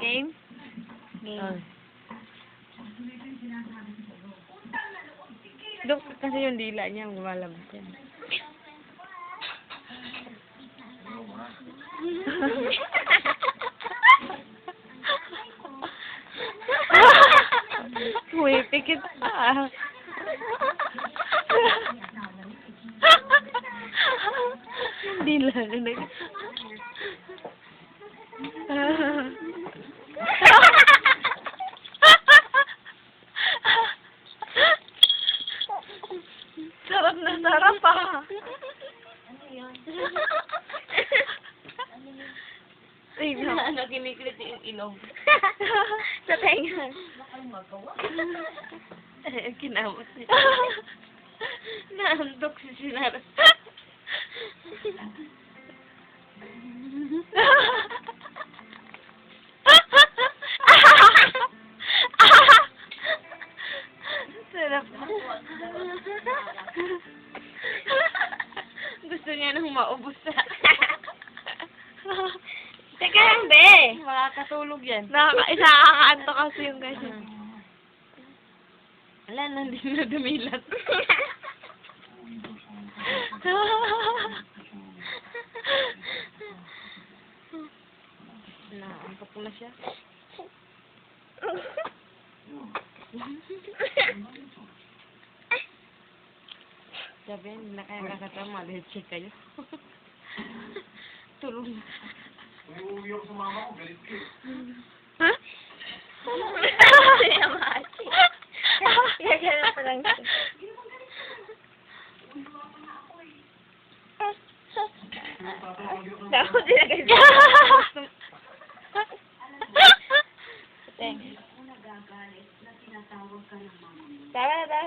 Game? Game. Dok, kasi yung dila niya, lumalabas yan. Uy, pikit pa. Dila na nag... Sarap na sarap ah. Ano yun? Ay, no. Ano, kiniklit yung ilong. Sa tenga. Kinamot niya. Naantok si Sinara. Sarap. Gusto niya nang maubos na. Teka lang, be. Makakatulog yan. Nakakaanto kasi yung ganyan. Wala, nandito na dumilat. Naantok na siya. Sabi, hindi na kaya kakasama. Check kayo. Tulog na. Uwi ako sa mama ko, galit ko. Ha? Gagana pa lang siya. Dapat din agad. Thanks. Tara na tayo.